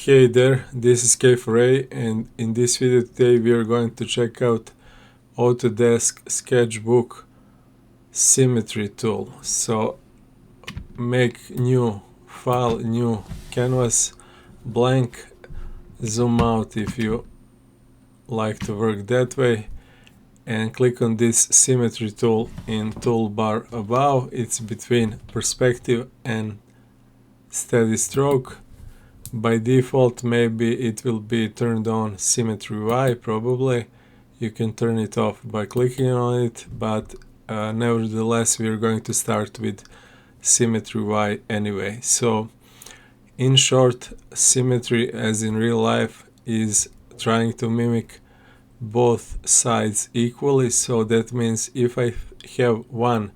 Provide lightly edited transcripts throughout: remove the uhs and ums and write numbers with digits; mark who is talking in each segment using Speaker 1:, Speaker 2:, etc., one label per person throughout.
Speaker 1: Hey there, this is K4A, and in this video today we are going to check out Autodesk SketchBook Symmetry tool. So make new file, new canvas, blank, zoom out if you like to work that way, and click on this Symmetry tool in toolbar above. It's between perspective and steady stroke. By default, maybe it will be turned on Symmetry Y, probably. You can turn it off by clicking on it, but nevertheless, we're going to start with Symmetry Y anyway. So, in short, symmetry, as in real life, is trying to mimic both sides equally. So that means if I have one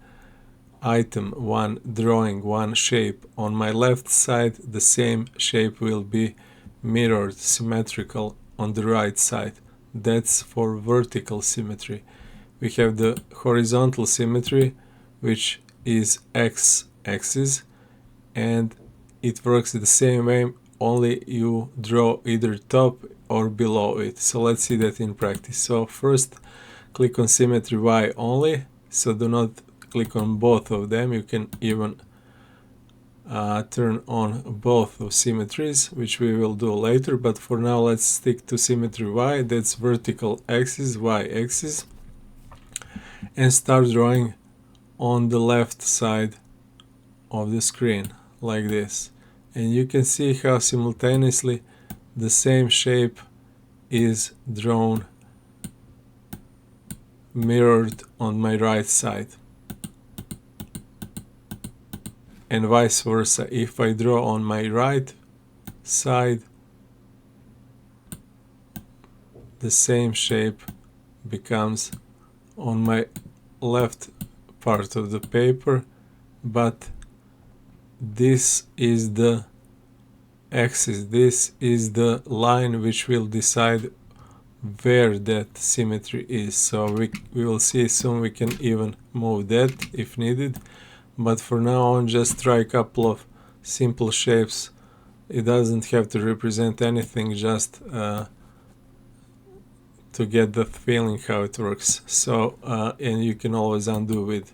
Speaker 1: item, one drawing, one shape on my left side, the same shape will be mirrored, symmetrical on the right side. That's for vertical symmetry. We have the horizontal symmetry, which is x-axis, and it works the same way, only you draw either top or below it. So let's see that in practice. So first click on Symmetry Y only, so do not click on both of them. You can even turn on both of symmetries, which we will do later, but for now let's stick to Symmetry Y. That's vertical axis, Y axis, and start drawing on the left side of the screen like this. And you can see how simultaneously the same shape is drawn, mirrored on my right side, and vice versa. If I draw on my right side, the same shape becomes on my left part of the paper, but this is the axis, this is the line which will decide where that symmetry is. So we will see soon. We can even move that if needed, but for now on just try a couple of simple shapes. It doesn't have to represent anything, just to get the feeling how it works. So and you can always undo with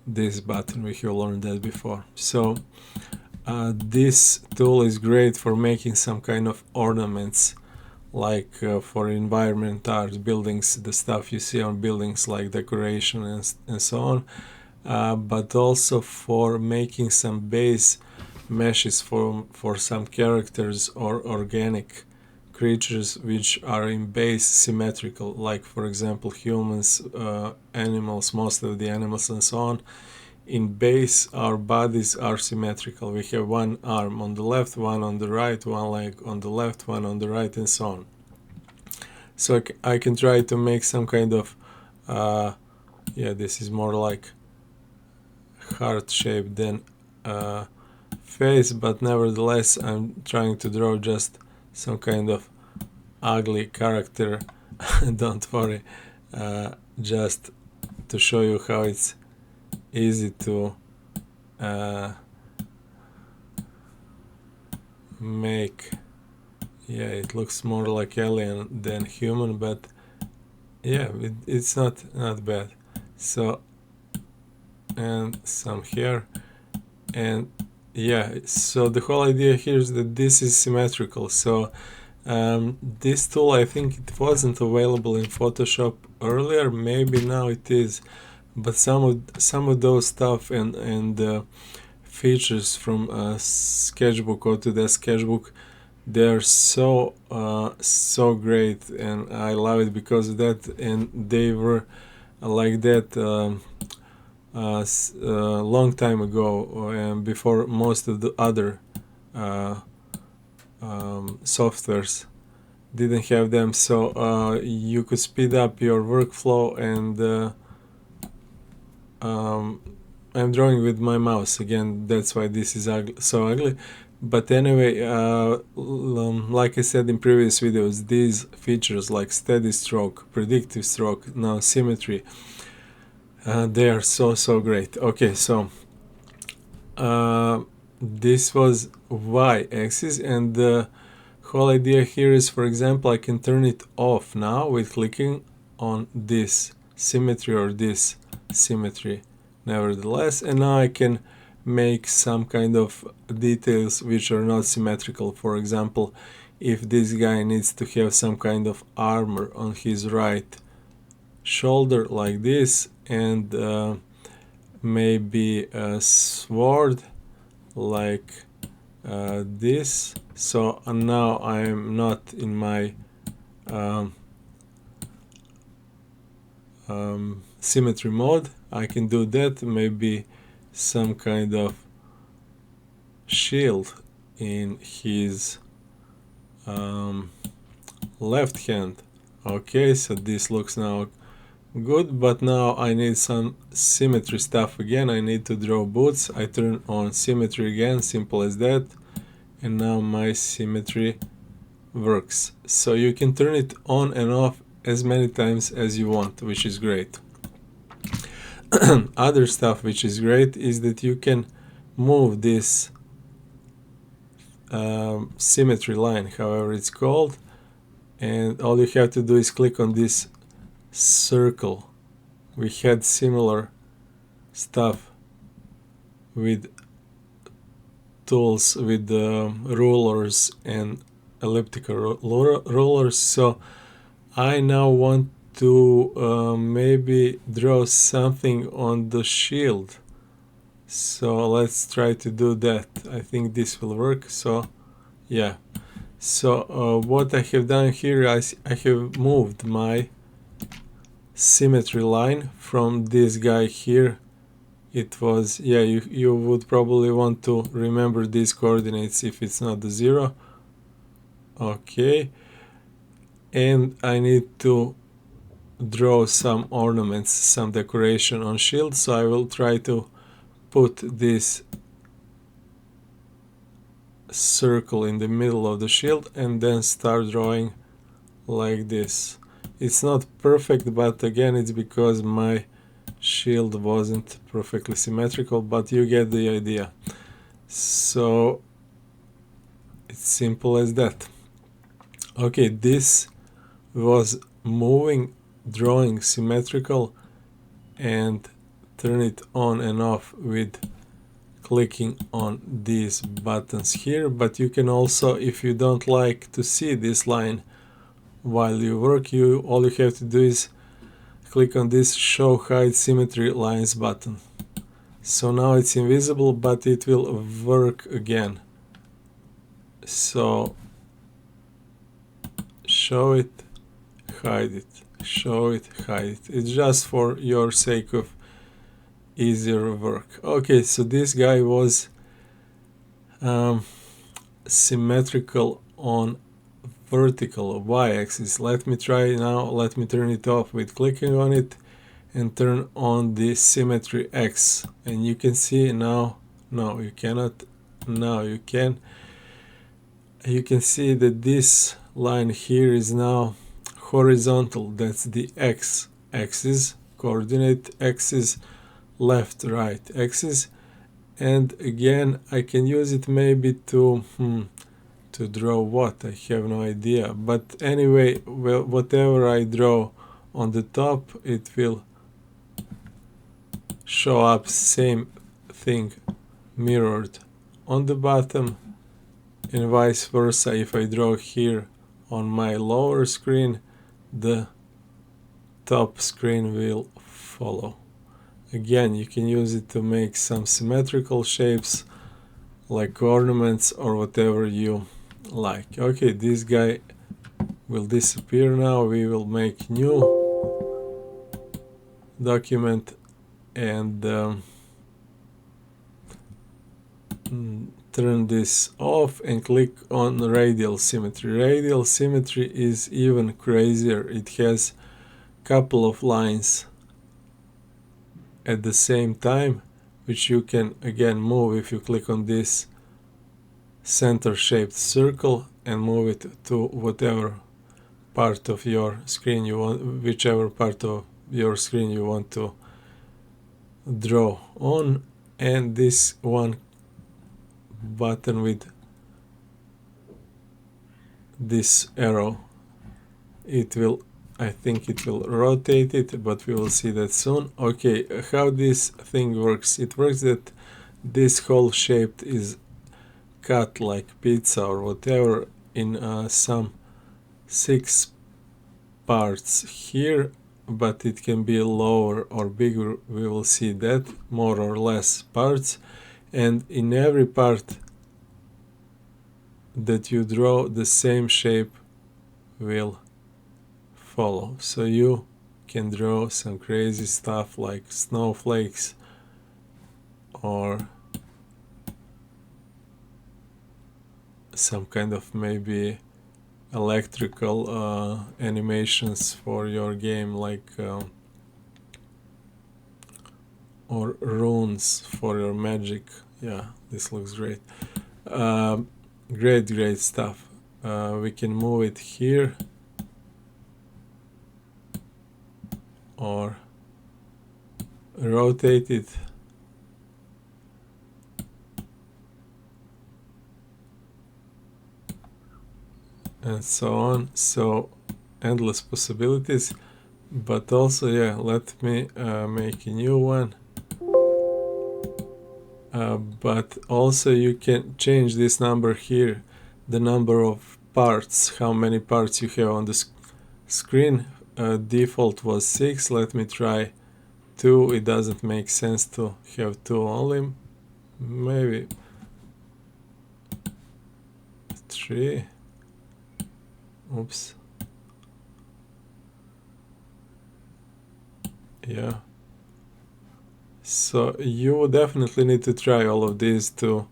Speaker 1: this button. We have learned that before. So this tool is great for making some kind of ornaments, like for environment art, buildings, the stuff you see on buildings like decoration and so on, but also for making some base meshes for some characters or organic creatures which are in base symmetrical, like for example humans, animals, most of the animals and so on. In base, our bodies are symmetrical. We have one arm on the left, one on the right, one leg on the left, one on the right, and so on. So I can try to make some kind of, yeah, this is more like heart shape than face, but nevertheless I'm trying to draw just some kind of ugly character. Don't worry, just to show you how it's easy to make. Yeah, it looks more like alien than human, but yeah, it's not bad. So, and some hair, and yeah, so the whole idea here is that this is symmetrical. So this tool, I think it wasn't available in Photoshop earlier, maybe now it is, but some of those stuff and features from Sketchbook, Autodesk Sketchbook, they're so great, and I love it because of that. And they were like that long time ago, and before most of the other softwares didn't have them. So you could speed up your workflow, and I'm drawing with my mouse again, that's why this is so ugly. But anyway, like I said in previous videos, these features like steady stroke, predictive stroke, now symmetry, they are so great. Okay, so this was y-axis, and Whole idea here is, for example, I can turn it off now with clicking on this symmetry or this symmetry nevertheless, and now I can make some kind of details which are not symmetrical. For example, if this guy needs to have some kind of armor on his right shoulder like this, and maybe a sword like this. So now I'm not in my symmetry mode. I can do that. Maybe some kind of shield in his left hand. Okay, so this looks now good, but now I need some symmetry stuff again. I need to draw boots. I turn on symmetry again, simple as that, and now my symmetry works. So you can turn it on and off as many times as you want, which is great. Other stuff which is great is that you can move this symmetry line, however it's called, and all you have to do is click on this circle. We had similar stuff with tools with rulers and elliptical rulers, so I now want to maybe draw something on the shield. So let's try to do that. I think this will work. So yeah, so what I have done here is I have moved my symmetry line from this guy here. It was, yeah, you would probably want to remember these coordinates if it's not the 0. Okay, and I need to draw some ornaments, some decoration on shield, so I will try to put this circle in the middle of the shield and then start drawing like this. It's not perfect, but again it's because my shield wasn't perfectly symmetrical, but you get the idea. So it's simple as that. Okay, this was moving, drawing symmetrical, and turn it on and off with clicking on these buttons here. But you can also, if you don't like to see this line while you work, all you have to do is click on this show hide symmetry lines button. So now it's invisible, but it will work again. So show it, hide it, show it, hide it. It's just for your sake of easier work. Okay, so this guy was symmetrical on vertical y-axis. Let me try now. Let me turn it off with clicking on it and turn on the symmetry X, and you can see now. No, you cannot. Now you can. You can see that this line here is now horizontal. That's the X axis, coordinate axis, left right axis. And again I can use it maybe to draw what, I have no idea, but anyway, well, whatever I draw on the top, it will show up same thing mirrored on the bottom, and vice versa. If I draw here on my lower screen, the top screen will follow. Again, you can use it to make some symmetrical shapes like ornaments or whatever you like. Okay, this guy will disappear now. We will make new document and turn this off and click on radial symmetry. Radial symmetry is even crazier. It has a couple of lines at the same time, which you can again move if you click on this center shaped circle and move it to whatever part of your screen you want, whichever part of your screen you want to draw on. And this one button with this arrow. It will, I think it will rotate it, but we will see that soon. Okay, how this thing works. It works that this whole shape is cut like pizza or whatever in some 6 parts here, but it can be lower or bigger. We will see that, more or less parts, and in every part that you draw, the same shape will follow. So you can draw some crazy stuff like snowflakes or some kind of maybe electrical animations for your game, like or runes for your magic. Yeah, this looks great. Great stuff. We can move it here or rotate it. And so on. So endless possibilities. But also, yeah, let me make a new one. But also you can change this number here, the number of parts, how many parts you have on the screen. Default was 6. Let me try 2. It doesn't make sense to have 2 only. Maybe 3. Oops. Yeah. So you definitely need to try all of these to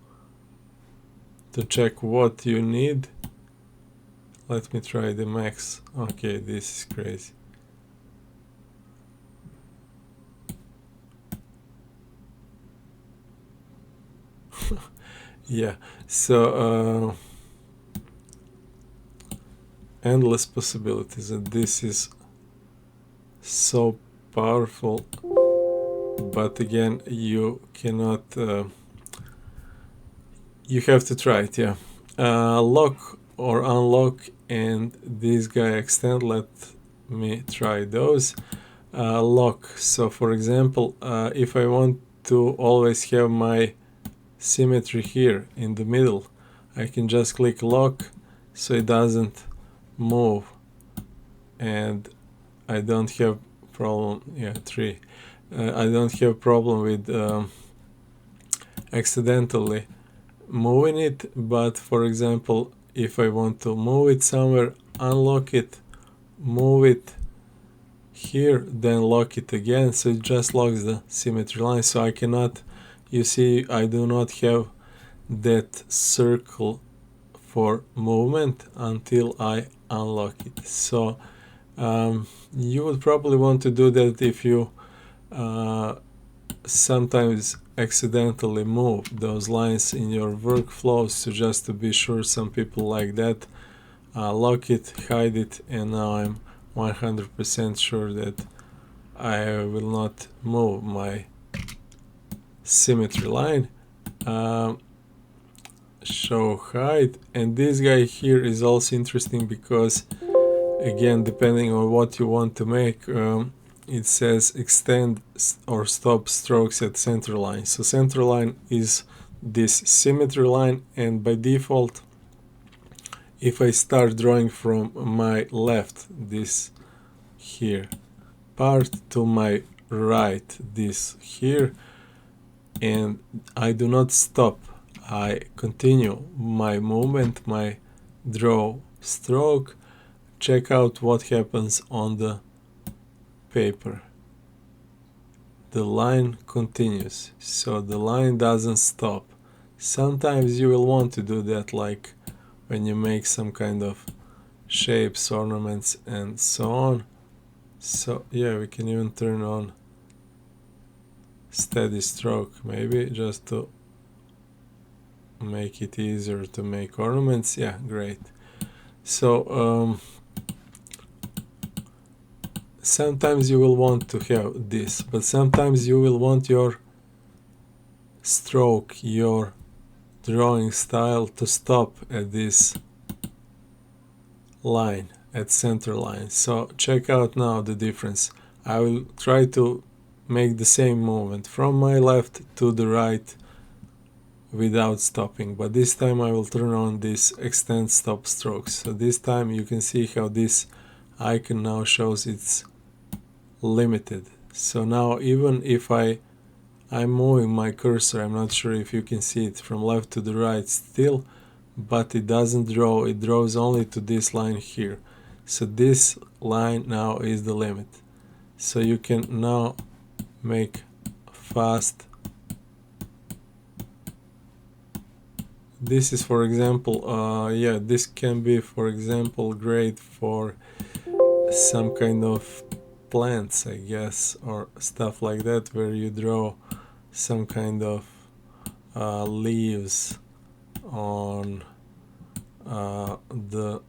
Speaker 1: check what you need. Let me try the max. Okay, this is crazy. Yeah, so endless possibilities, and this is so powerful. But again, you cannot, you have to try it, yeah. Lock or unlock and this guy extend, let me try those. Lock, so for example, if I want to always have my symmetry here in the middle, I can just click lock so it doesn't move and I don't have problem, yeah, 3. I don't have problem with accidentally moving it, but for example, if I want to move it somewhere, unlock it, move it here, then lock it again, so it just locks the symmetry line. So I cannot, you see, I do not have that circle for movement until I unlock it. So you would probably want to do that if you sometimes accidentally move those lines in your workflows. So just to be sure, some people like that, lock it, hide it, and now I'm 100% sure that I will not move my symmetry line. Show hide, and this guy here is also interesting because again, depending on what you want to make, it says extend or stop strokes at center line. So center line is this symmetry line, and by default, if I start drawing from my left, this here part, to my right, this here, and I do not stop, I continue my movement, my draw stroke, check out what happens on the paper. The line continues, so the line doesn't stop. Sometimes you will want to do that, like when you make some kind of shapes, ornaments, and so on. So yeah, we can even turn on steady stroke, maybe just to make it easier to make ornaments. Yeah, great. So sometimes you will want to have this, but sometimes you will want your stroke, your drawing style to stop at this line at center line. So check out now the difference. I will try to make the same movement from my left to the right without stopping, but this time I will turn on this extend stop strokes. So this time you can see how this icon now shows it's limited. So now even if I'm moving my cursor, I'm not sure if you can see it, from left to the right still, but it doesn't draw, it draws only to this line here. So this line now is the limit. So you can now make fast. This is, for example, yeah, this can be, for example, great for some kind of plants, I guess, or stuff like that, where you draw some kind of leaves on the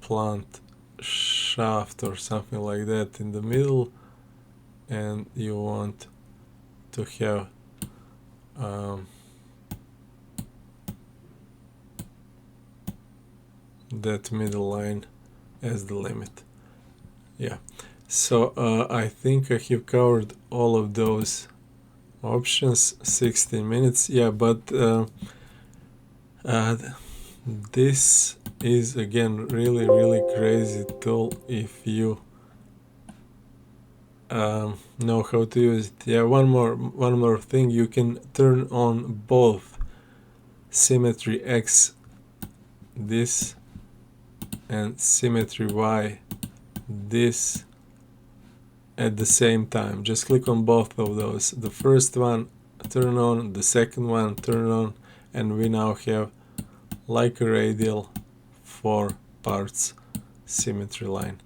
Speaker 1: plant shaft or something like that in the middle, and you want to have that middle line as the limit. Yeah, so I think I have covered all of those options. 16 minutes. Yeah, but this is again really crazy tool if you know how to use it. Yeah, one more thing, you can turn on both symmetry X, this, and symmetry Y, this, at the same time. Just click on both of those. The first one turn on, the second one turn on, and we now have like a radial 4 parts symmetry line.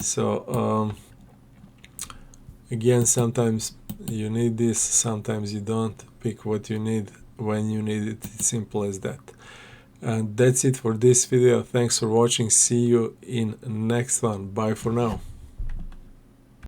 Speaker 1: So again, sometimes you need this, sometimes you don't. Pick what you need when you need it. It's simple as that. And that's it for this video. Thanks for watching. See you in next one. Bye for now.